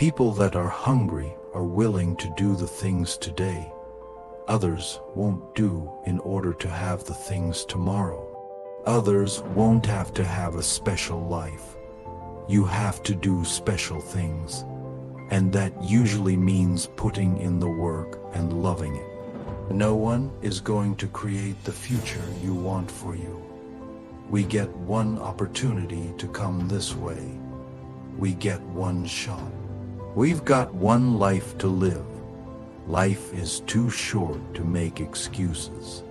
People that are hungry are willing to do the things today others won't do in order to have the things tomorrow. Others won't have to have a special life. You have to do special things, and that usually means putting in the work and loving it. No one is going to create the future you want for you. We get one opportunity to come this way. We get one shot. We've got one life to live. Life is too short to make excuses.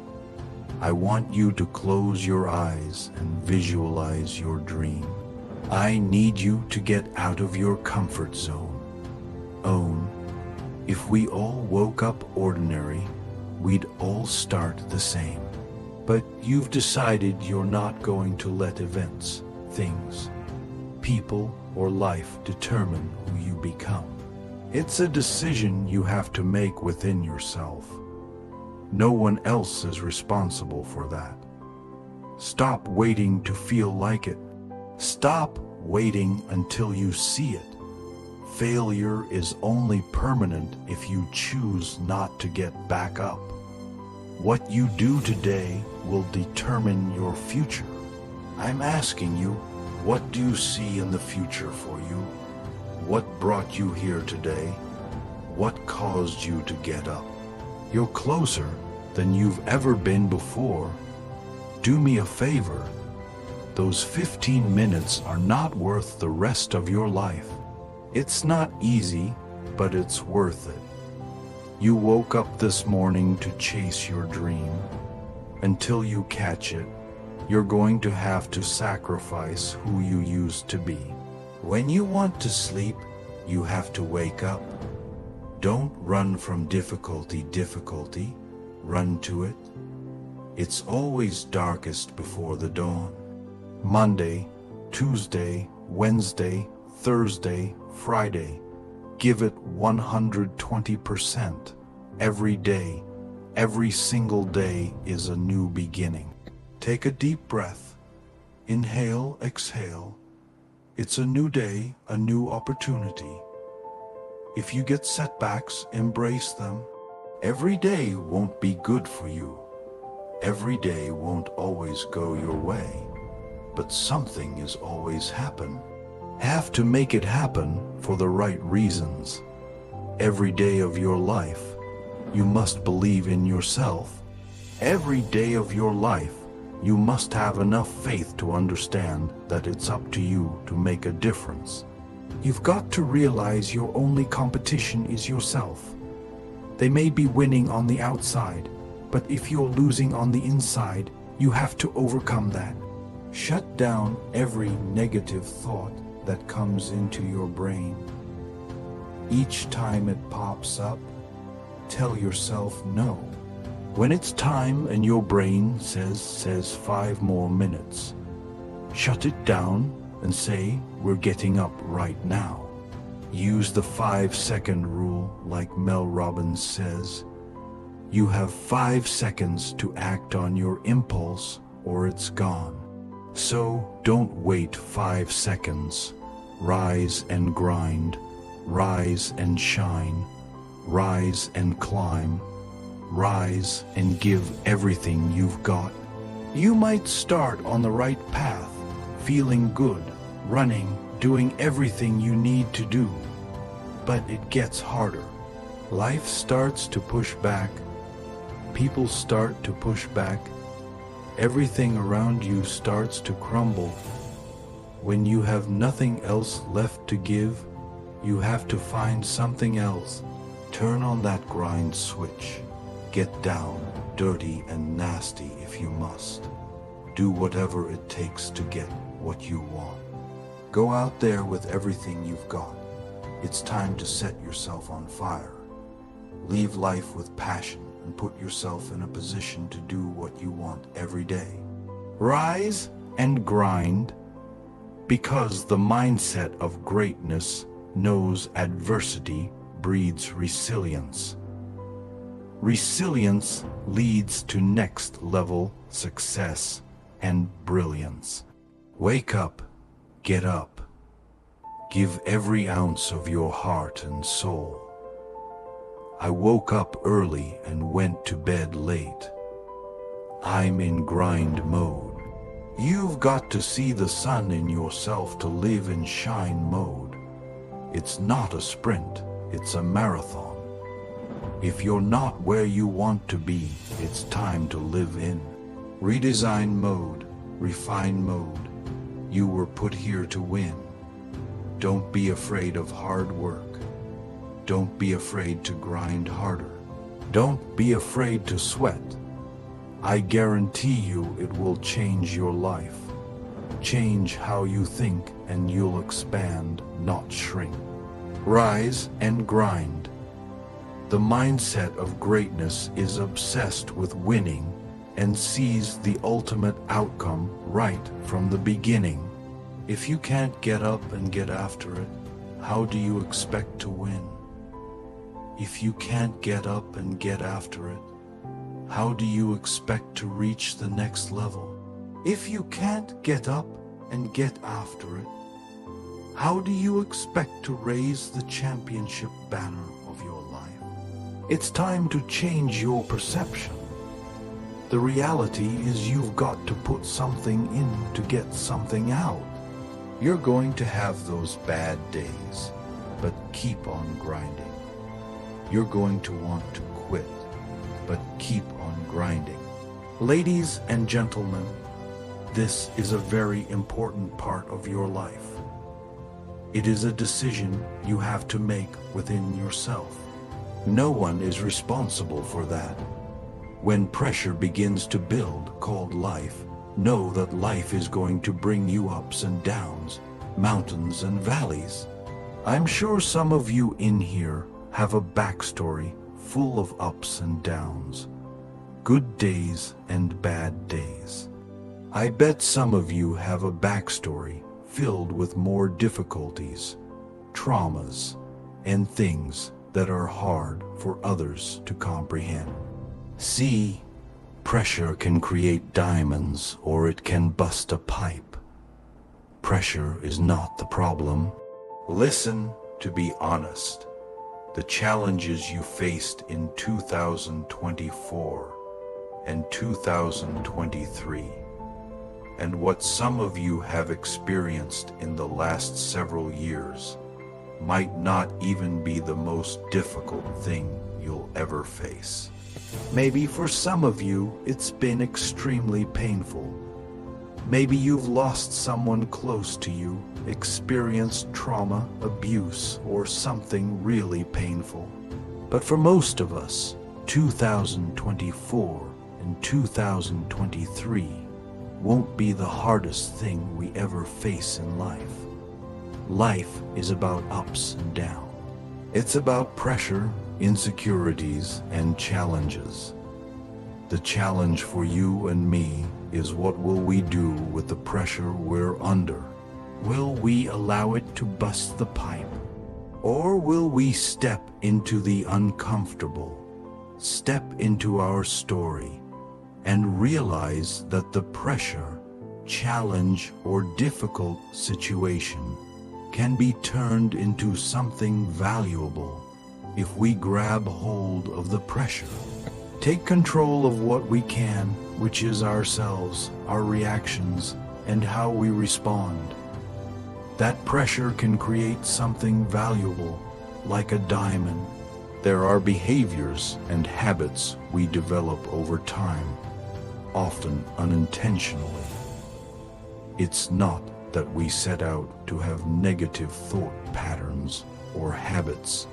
I want you to close your eyes and visualize your dream. I need you to get out of your comfort zone. If we all woke up ordinary, we'd all start the same. But you've decided you're not going to let events, things, people, or life determine who you become. It's a decision you have to make within yourself. No one else is responsible for that. Stop waiting to feel like it. Stop waiting until you see it. Failure is only permanent if you choose not to get back up. What you do today will determine your future. I'm asking you, what do you see in the future for you? What brought you here today? What caused you to get up? You're closer than you've ever been before. Do me a favor. Those 15 minutes are not worth the rest of your life. It's not easy, but it's worth it. You woke up this morning to chase your dream. Until you catch it, you're going to have to sacrifice who you used to be. When you want to sleep, you have to wake up. Don't run from difficulty, run to it. It's always darkest before the dawn. Monday, Tuesday, Wednesday, Thursday, Friday. Give it 120%. Every day, every single day is a new beginning. Take a deep breath. Inhale, exhale. It's a new day, a new opportunity. If you get setbacks, embrace them. Every day won't be good for you. Every day won't always go your way. But something is always happen. Have to make it happen for the right reasons. Every day of your life, you must believe in yourself. Every day of your life, you must have enough faith to understand that it's up to you to make a difference. You've got to realize your only competition is yourself. They may be winning on the outside, but if you're losing on the inside, you have to overcome that. Shut down every negative thought that comes into your brain. Each time it pops up, tell yourself no. When it's time and your brain says 5 more minutes, shut it down and say, we're getting up right now. Use the 5-second rule like Mel Robbins says. You have 5 seconds to act on your impulse or it's gone. So don't wait 5 seconds. Rise and grind, rise and shine, rise and climb, rise and give everything you've got. You might start on the right path, feeling good, running, doing everything you need to do. But it gets harder. Life starts to push back. People start to push back. Everything around you starts to crumble. When you have nothing else left to give, you have to find something else. Turn on that grind switch. Get down, dirty and nasty if you must. Do whatever it takes to get what you want. Go out there with everything you've got. It's time to set yourself on fire. Live life with passion and put yourself in a position to do what you want every day. Rise and grind, because the mindset of greatness knows adversity breeds resilience. Resilience leads to next level success and brilliance. Wake up, get up, Give every ounce of your heart and soul. I woke up early and went to bed late. I'm in grind mode. You've got to see the sun in yourself to live in shine mode. It's not a sprint, it's a marathon. If you're not where you want to be, it's time to live in redesign mode, refine mode. You were put here to win. Don't be afraid of hard work. Don't be afraid to grind harder. Don't be afraid to sweat. I guarantee you it will change your life. Change how you think and you'll expand, not shrink. Rise and grind. The mindset of greatness is obsessed with winning and sees the ultimate outcome right from the beginning. If you can't get up and get after it, how do you expect to win? If you can't get up and get after it, how do you expect to reach the next level? If you can't get up and get after it, how do you expect to raise the championship banner of your life? It's time to change your perception. The reality is you've got to put something in to get something out. You're going to have those bad days, but keep on grinding. You're going to want to quit, but keep on grinding. Ladies and gentlemen, this is a very important part of your life. It is a decision you have to make within yourself. No one is responsible for that. When pressure begins to build, called life, know that life is going to bring you ups and downs, mountains and valleys. I'm sure some of you in here have a backstory full of ups and downs, good days and bad days. I bet some of you have a backstory filled with more difficulties, traumas, and things that are hard for others to comprehend. See, pressure can create diamonds or it can bust a pipe. Pressure is not the problem. Listen, to be honest, the challenges you faced in 2024 and 2023 and what some of you have experienced in the last several years might not even be the most difficult thing you'll ever face. Maybe for some of you, it's been extremely painful. Maybe you've lost someone close to you, experienced trauma, abuse, or something really painful. But for most of us, 2024 and 2023 won't be the hardest thing we ever face in life. Life is about ups and downs. It's about pressure, insecurities, and challenges. The challenge for you and me is, what will we do with the pressure we're under? Will we allow it to bust the pipe? Or will we step into the uncomfortable, step into our story, and realize that the pressure, challenge, or difficult situation can be turned into something valuable if we grab hold of the pressure? Take control of what we can, which is ourselves, our reactions, and how we respond. That pressure can create something valuable, like a diamond. There are behaviors and habits we develop over time, often unintentionally. It's not that we set out to have negative thought patterns or habits.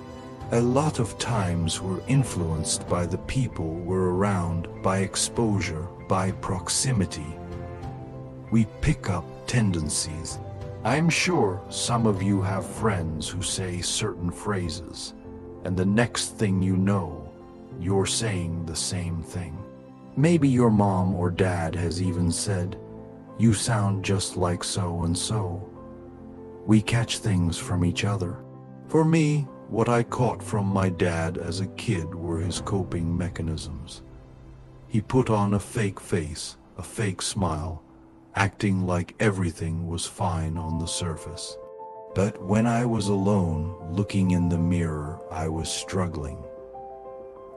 A lot of times we're influenced by the people we're around, by exposure, by proximity. We pick up tendencies. I'm sure some of you have friends who say certain phrases, and the next thing you know, you're saying the same thing. Maybe your mom or dad has even said, "You sound just like so and so." We catch things from each other. For me, what I caught from my dad as a kid were his coping mechanisms. He put on a fake face, a fake smile, acting like everything was fine on the surface. But when I was alone, looking in the mirror, I was struggling.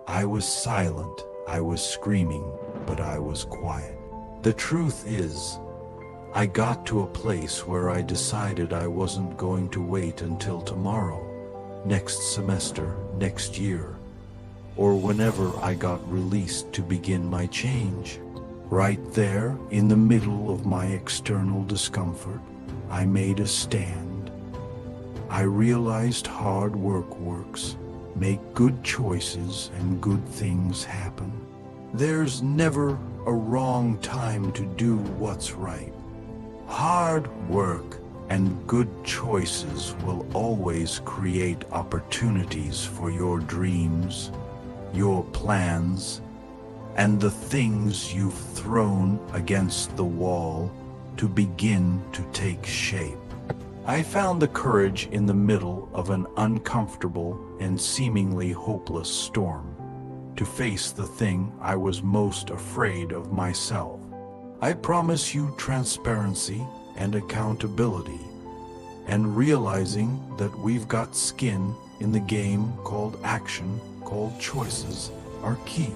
I was silent, I was screaming, but I was quiet. The truth is, I got to a place where I decided I wasn't going to wait until tomorrow, next semester, next year, or whenever I got released to begin my change. Right there, in the middle of my external discomfort, I made a stand. I realized hard work works. Make good choices and good things happen. There's never a wrong time to do what's right. Hard work and good choices will always create opportunities for your dreams, your plans, and the things you've thrown against the wall to begin to take shape. I found the courage in the middle of an uncomfortable and seemingly hopeless storm to face the thing I was most afraid of myself. I promise you transparency and accountability, and realizing that we've got skin in the game called action, called choices, are key.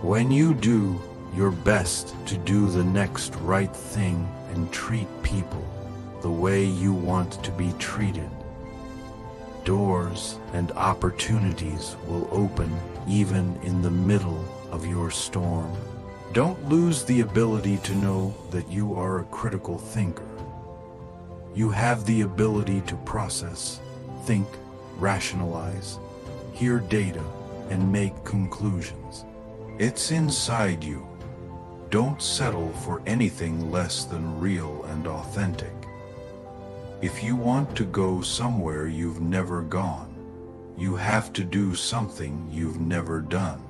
When you do your best to do the next right thing and treat people the way you want to be treated, doors and opportunities will open even in the middle of your storm. Don't lose the ability to know that you are a critical thinker. You have the ability to process, think, rationalize, hear data, and make conclusions. It's inside you. Don't settle for anything less than real and authentic. If you want to go somewhere you've never gone, you have to do something you've never done.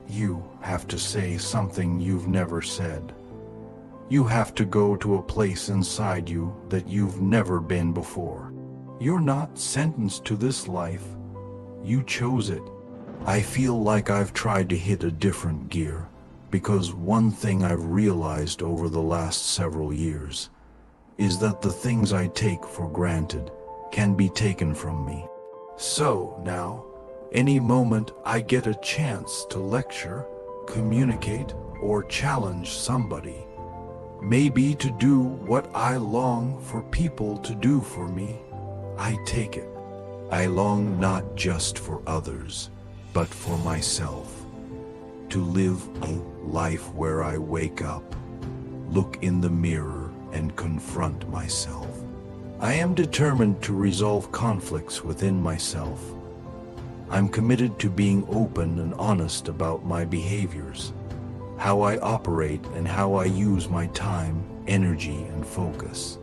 You have to say something you've never said. You have to go to a place inside you that you've never been before. You're not sentenced to this life. You chose it. I feel like I've tried to hit a different gear, because one thing I've realized over the last several years is that the things I take for granted can be taken from me. So now, any moment I get a chance to lecture, communicate, or challenge somebody, maybe to do what I long for people to do for me, I take it. I long not just for others, but for myself. To live a life where I wake up, look in the mirror, and confront myself. I am determined to resolve conflicts within myself. I'm committed to being open and honest about my behaviors, how I operate, and how I use my time, energy, and focus.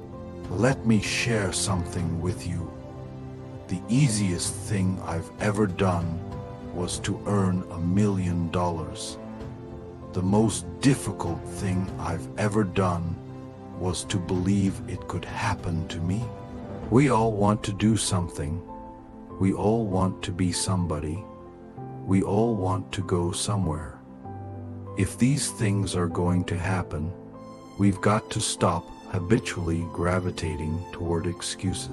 Let me share something with you. The easiest thing I've ever done was to earn $1 million. The most difficult thing I've ever done was to believe it could happen to me. We all want to do something. We all want to be somebody. We all want to go somewhere. If these things are going to happen, we've got to stop habitually gravitating toward excuses.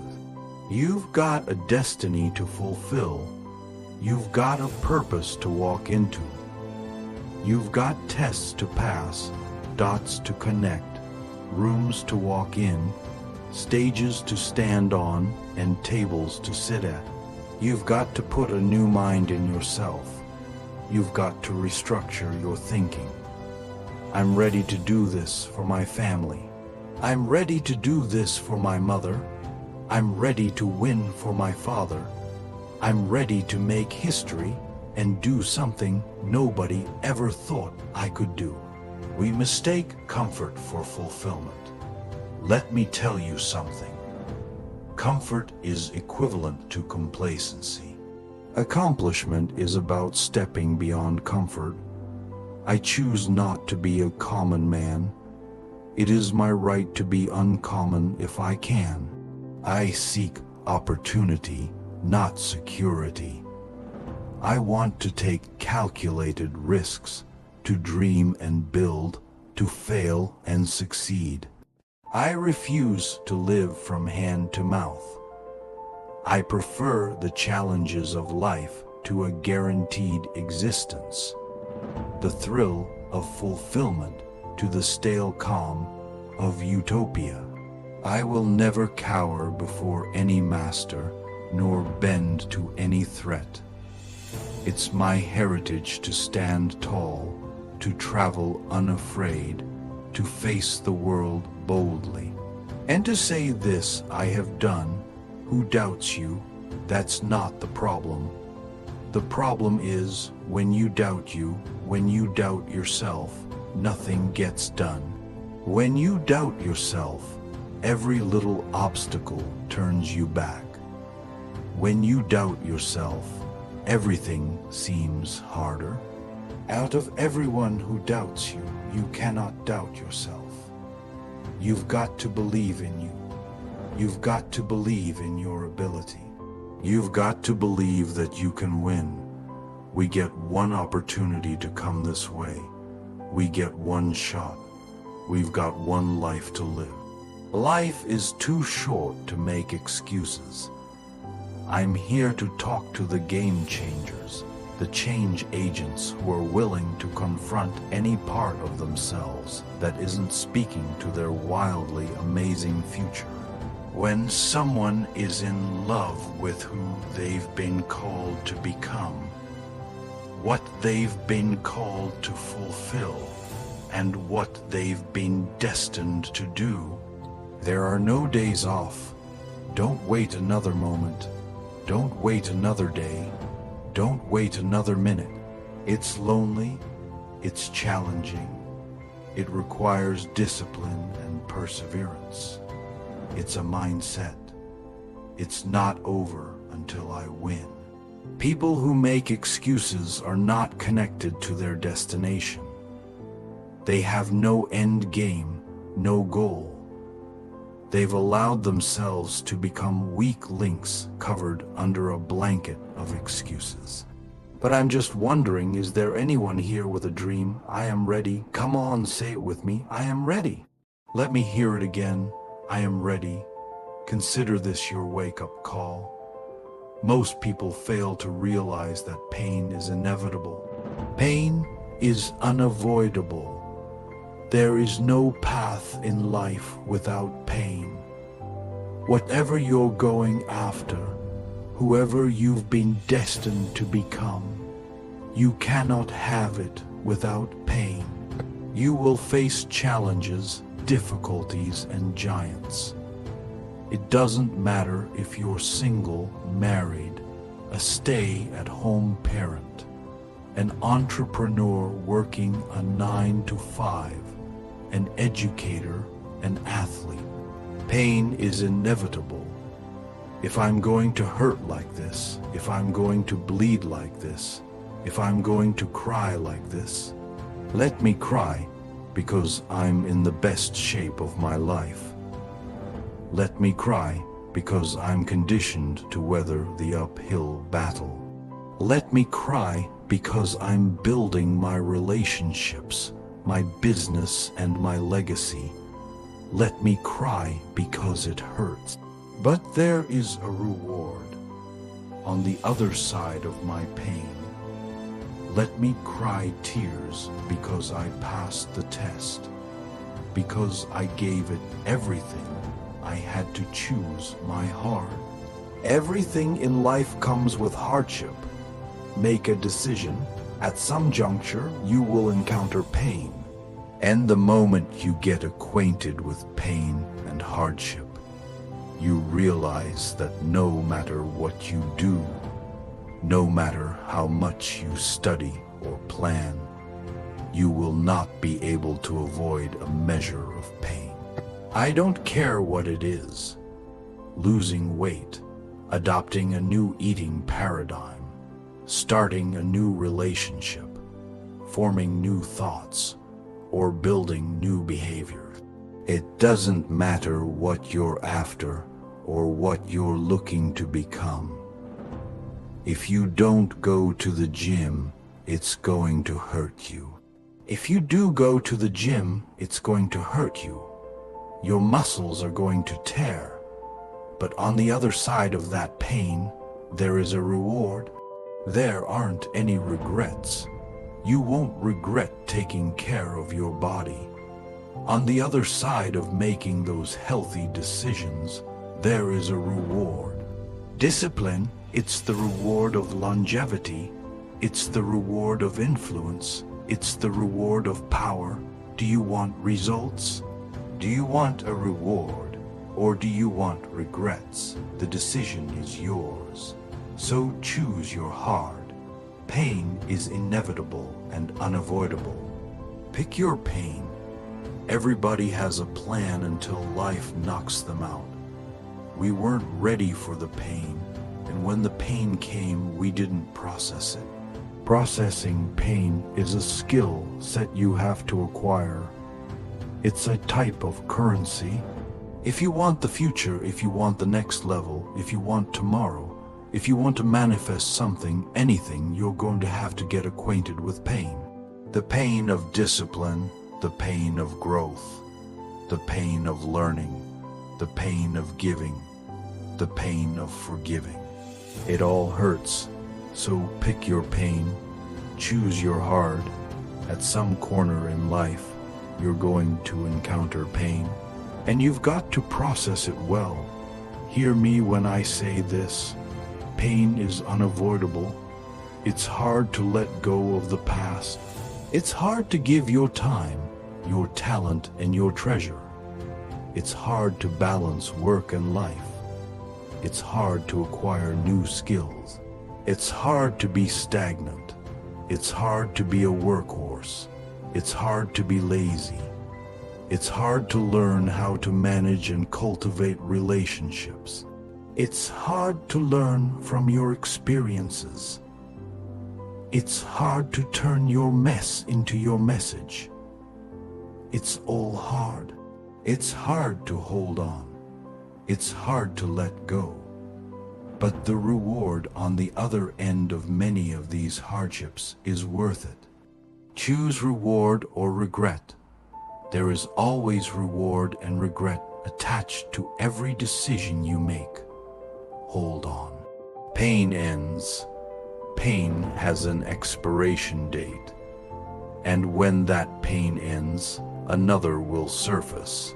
You've got a destiny to fulfill. You've got a purpose to walk into. You've got tests to pass, dots to connect, rooms to walk in, stages to stand on, and tables to sit at. You've got to put a new mind in yourself. You've got to restructure your thinking. I'm ready to do this for my family. I'm ready to do this for my mother. I'm ready to win for my father. I'm ready to make history and do something nobody ever thought I could do. We mistake comfort for fulfillment. Let me tell you something. Comfort is equivalent to complacency. Accomplishment is about stepping beyond comfort. I choose not to be a common man. It is my right to be uncommon if I can. I seek opportunity, not security. I want to take calculated risks, to dream and build, to fail and succeed. I refuse to live from hand to mouth. I prefer the challenges of life to a guaranteed existence, the thrill of fulfillment to the stale calm of utopia. I will never cower before any master, nor bend to any threat. It's my heritage to stand tall, to travel unafraid, to face the world boldly. And to say this I have done, who doubts you, that's not the problem. The problem is, when you doubt yourself, nothing gets done. When you doubt yourself, every little obstacle turns you back. When you doubt yourself, everything seems harder. Out of everyone who doubts you, you cannot doubt yourself. You've got to believe in you. You've got to believe in your ability. You've got to believe that you can win. We get one opportunity to come this way. We get one shot. We've got one life to live. Life is too short to make excuses. I'm here to talk to the game changers, the change agents who are willing to confront any part of themselves that isn't speaking to their wildly amazing future. When someone is in love with who they've been called to become, what they've been called to fulfill, and what they've been destined to do, there are no days off. Don't wait another moment. Don't wait another day. Don't wait another minute. It's lonely. It's challenging. It requires discipline and perseverance. It's a mindset. It's not over until I win. People who make excuses are not connected to their destination. They have no end game, no goal. They've allowed themselves to become weak links covered under a blanket of excuses. But I'm just wondering, is there anyone here with a dream? I am ready. Come on, say it with me. I am ready. Let me hear it again. I am ready. Consider this your wake-up call. Most people fail to realize that pain is inevitable. Pain is unavoidable. There is no path in life without pain. Whatever you're going after, whoever you've been destined to become, you cannot have it without pain. You will face challenges, difficulties, and giants. It doesn't matter if you're single, married, a stay-at-home parent, an entrepreneur working a 9-to-5, an educator, an athlete. Pain is inevitable. If I'm going to hurt like this, if I'm going to bleed like this, if I'm going to cry like this, let me cry because I'm in the best shape of my life. Let me cry because I'm conditioned to weather the uphill battle. Let me cry because I'm building my relationships, my business, and my legacy. Let me cry because it hurts. But there is a reward on the other side of my pain. Let me cry tears because I passed the test, because I gave it everything. I had to choose my heart. Everything in life comes with hardship. Make a decision. At some juncture, you will encounter pain. And the moment you get acquainted with pain and hardship, you realize that no matter what you do, no matter how much you study or plan, you will not be able to avoid a measure of pain. I don't care what it is. Losing weight, adopting a new eating paradigm, starting a new relationship, forming new thoughts, or building new behavior. It doesn't matter what you're after or what you're looking to become. If you don't go to the gym, it's going to hurt you. If you do go to the gym, it's going to hurt you. Your muscles are going to tear. But on the other side of that pain, there is a reward. There aren't any regrets. You won't regret taking care of your body. On the other side of making those healthy decisions, there is a reward. Discipline, it's the reward of longevity. It's the reward of influence. It's the reward of power. Do you want results? Do you want a reward? Or do you want regrets? The decision is yours. So choose your heart. Pain is inevitable and unavoidable. Pick your pain. Everybody has a plan until life knocks them out. We weren't ready for the pain, and when the pain came, we didn't process it. Processing pain is a skill set you have to acquire. It's a type of currency. If you want the future, if you want the next level, if you want tomorrow, if you want to manifest something, anything, you're going to have to get acquainted with pain. The pain of discipline, the pain of growth, the pain of learning, the pain of giving, the pain of forgiving. It all hurts, so pick your pain, choose your heart. At some corner in life, you're going to encounter pain, and you've got to process it well. Hear me when I say this. Pain is unavoidable. It's hard to let go of the past. It's hard to give your time, your talent, and your treasure. It's hard to balance work and life. It's hard to acquire new skills. It's hard to be stagnant. It's hard to be a workhorse. It's hard to be lazy. It's hard to learn how to manage and cultivate relationships. It's hard to learn from your experiences. It's hard to turn your mess into your message. It's all hard. It's hard to hold on. It's hard to let go. But the reward on the other end of many of these hardships is worth it. Choose reward or regret. There is always reward and regret attached to every decision you make. Hold on. Pain ends. Pain has an expiration date. And when that pain ends, another will surface.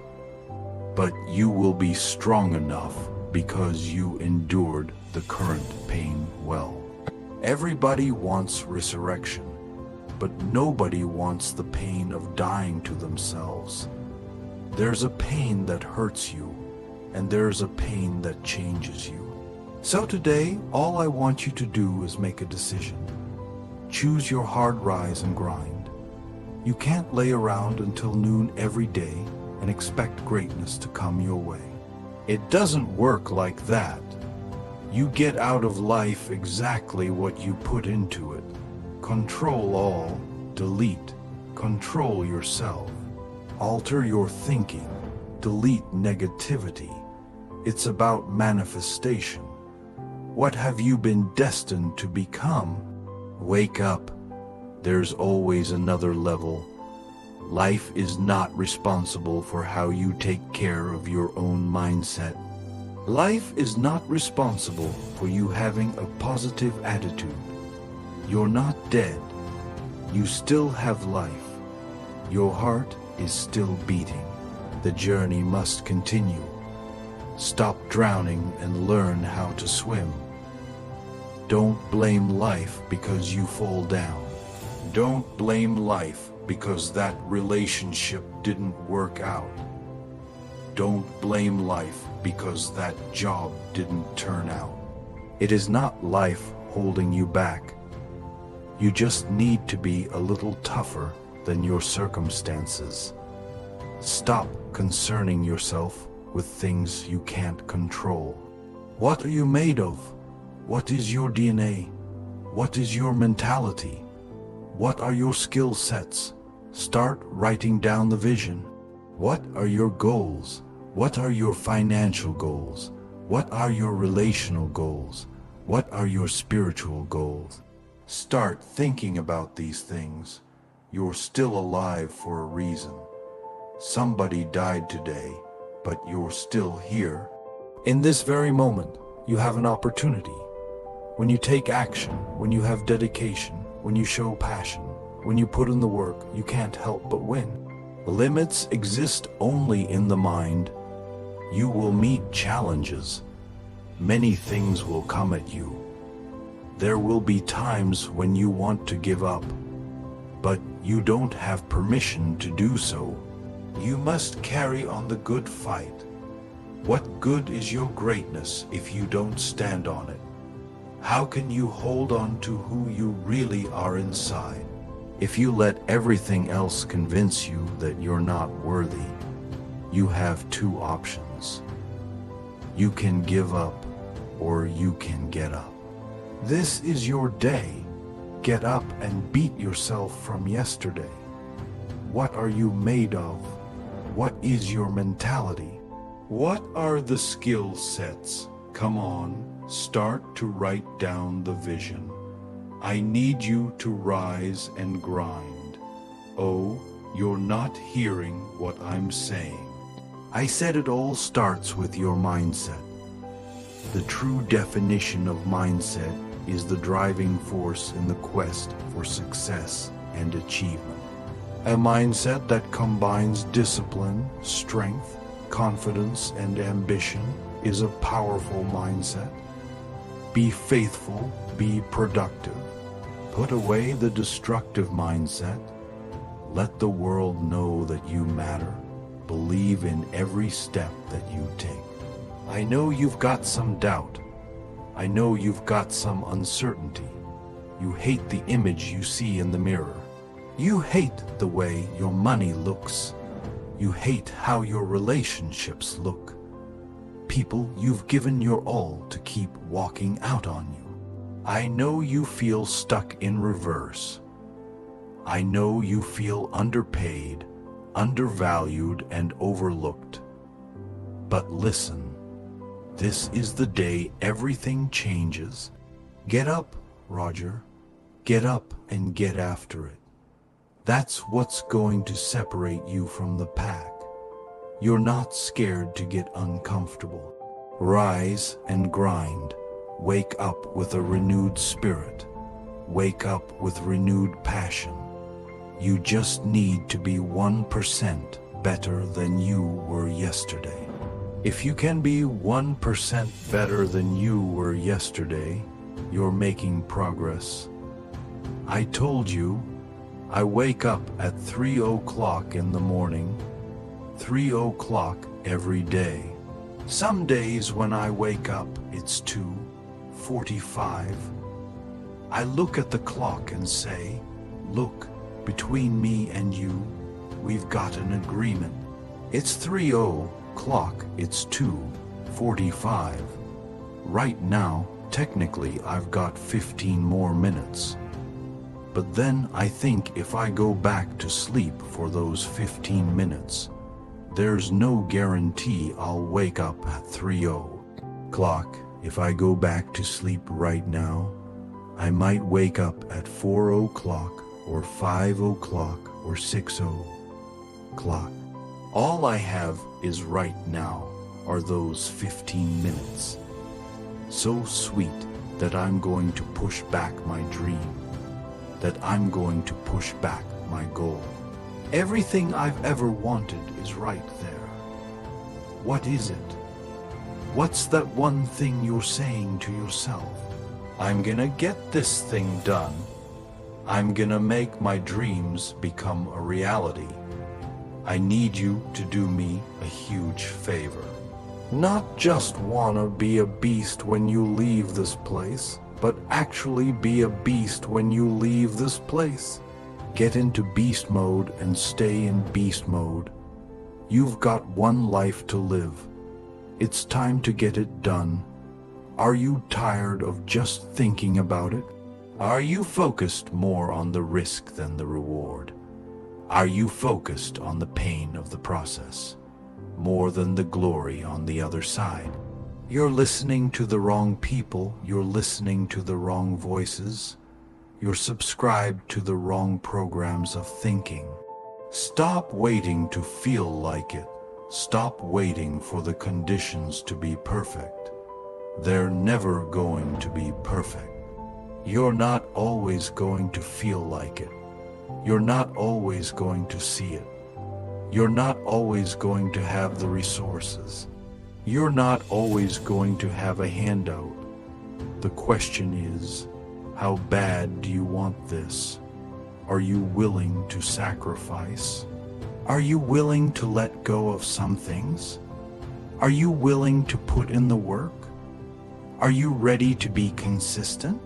But you will be strong enough because you endured the current pain well. Everybody wants resurrection, but nobody wants the pain of dying to themselves. There's a pain that hurts you, and there's a pain that changes you. So today, all I want you to do is make a decision. Choose your hard rise and grind. You can't lay around until noon every day and expect greatness to come your way. It doesn't work like that. You get out of life exactly what you put into it. Control all, delete, control yourself. Alter your thinking, delete negativity. It's about manifestation. What have you been destined to become? Wake up. There's always another level. Life is not responsible for how you take care of your own mindset. Life is not responsible for you having a positive attitude. You're not dead. You still have life. Your heart is still beating. The journey must continue. Stop drowning and learn how to swim. Don't blame life because you fall down. Don't blame life because that relationship didn't work out. Don't blame life because that job didn't turn out. It is not life holding you back. You just need to be a little tougher than your circumstances. Stop concerning yourself with things you can't control. What are you made of? What is your DNA? What is your mentality? What are your skill sets? Start writing down the vision. What are your goals? What are your financial goals? What are your relational goals? What are your spiritual goals? Start thinking about these things. You're still alive for a reason. Somebody died today, but you're still here. In this very moment, you have an opportunity. When you take action, when you have dedication, when you show passion, when you put in the work, you can't help but win. Limits exist only in the mind. You will meet challenges. Many things will come at you. There will be times when you want to give up, but you don't have permission to do so. You must carry on the good fight. What good is your greatness if you don't stand on it? How can you hold on to who you really are inside? If you let everything else convince you that you're not worthy, you have two options. You can give up, or you can get up. This is your day. Get up and beat yourself from yesterday. What are you made of? What is your mentality? What are the skill sets? Come on, start to write down the vision. I need you to rise and grind. Oh, you're not hearing what I'm saying. I said it all starts with your mindset. The true definition of mindset is the driving force in the quest for success and achievement. A mindset that combines discipline, strength, confidence, and ambition is a powerful mindset. Be faithful, be productive. Put away the destructive mindset. Let the world know that you matter. Believe in every step that you take. I know you've got some doubt. I know you've got some uncertainty. You hate the image you see in the mirror. You hate the way your money looks. You hate how your relationships look. People you've given your all to keep walking out on you. I know you feel stuck in reverse. I know you feel underpaid, undervalued, and overlooked. But listen, this is the day everything changes. Get up, Roger. Get up and get after it. That's what's going to separate you from the pack. You're not scared to get uncomfortable. Rise and grind. Wake up with a renewed spirit. Wake up with renewed passion. You just need to be 1% better than you were yesterday. If you can be 1% better than you were yesterday, you're making progress. I told you, I wake up at 3 o'clock in the morning, 3 o'clock every day. Some days when I wake up, it's 2:45. I look at the clock and say, look, between me and you, we've got an agreement. It's 3 o'clock, it's 2:45. Right now, technically, I've got 15 more minutes. But then I think if I go back to sleep for those 15 minutes, there's no guarantee I'll wake up at 3 o'clock. If I go back to sleep right now, I might wake up at 4 o'clock or 5 o'clock or 6 o'clock. All I have is right now are those 15 minutes. So sweet that I'm going to push back my dream, that I'm going to push back my goal. Everything I've ever wanted is right there. What is it? What's that one thing you're saying to yourself? I'm gonna get this thing done. I'm gonna make my dreams become a reality. I need you to do me a huge favor. Not just wanna be a beast when you leave this place, but actually be a beast when you leave this place. Get into beast mode and stay in beast mode. You've got one life to live. It's time to get it done. Are you tired of just thinking about it? Are you focused more on the risk than the reward? Are you focused on the pain of the process more than the glory on the other side? You're listening to the wrong people. You're listening to the wrong voices. You're subscribed to the wrong programs of thinking. Stop waiting to feel like it. Stop waiting for the conditions to be perfect. They're never going to be perfect. You're not always going to feel like it. You're not always going to see it. You're not always going to have the resources. You're not always going to have a handout. The question is, how bad do you want this? Are you willing to sacrifice? Are you willing to let go of some things? Are you willing to put in the work? Are you ready to be consistent?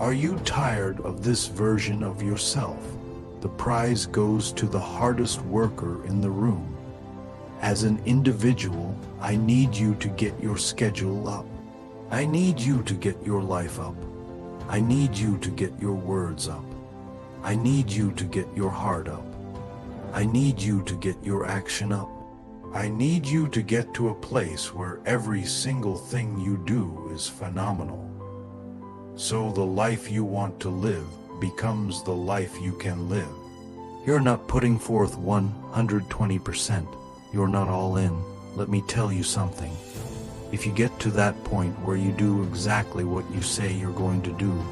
Are you tired of this version of yourself? The prize goes to the hardest worker in the room. As an individual, I need you to get your schedule up. I need you to get your life up. I need you to get your words up. I need you to get your heart up. I need you to get your action up. I need you to get to a place where every single thing you do is phenomenal. So the life you want to live becomes the life you can live. You're not putting forth 120%. You're not all in. Let me tell you something. If you get to that point where you do exactly what you say you're going to do,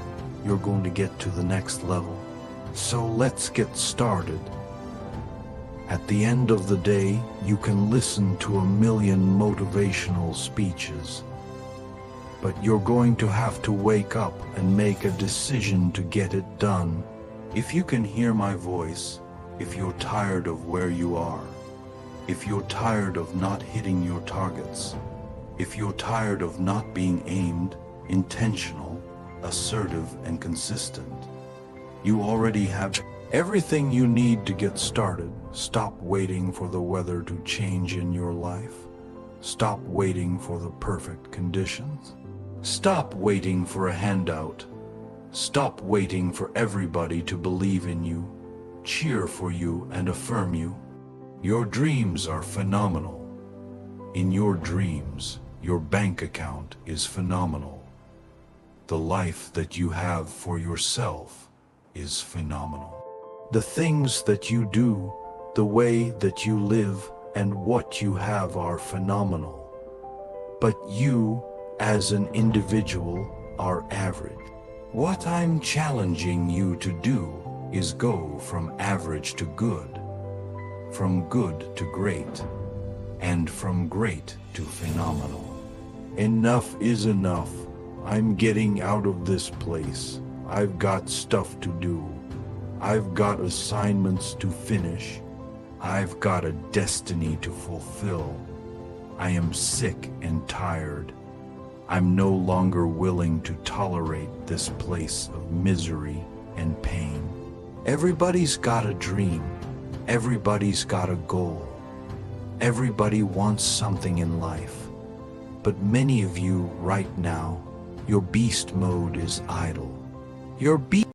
you're going to get to the next level. So let's get started. At the end of the day, you can listen to 1,000,000 motivational speeches, but you're going to have to wake up and make a decision to get it done. If you can hear my voice, if you're tired of where you are, if you're tired of not hitting your targets, if you're tired of not being aimed, intentional, assertive, and consistent, you already have everything you need to get started. Stop waiting for the weather to change in your life. Stop waiting for the perfect conditions. Stop waiting for a handout. Stop waiting for everybody to believe in you, cheer for you, and affirm you. Your dreams are phenomenal. In your dreams, your bank account is phenomenal. The life that you have for yourself is phenomenal. The things that you do, the way that you live, and what you have are phenomenal. But you, as an individual, are average. What I'm challenging you to do is go from average to good, from good to great, and from great to phenomenal. Enough is enough. I'm getting out of this place. I've got stuff to do. I've got assignments to finish. I've got a destiny to fulfill. I am sick and tired. I'm no longer willing to tolerate this place of misery and pain. Everybody's got a dream. Everybody's got a goal. Everybody wants something in life. But many of you right now, your beast mode is idle. Your beast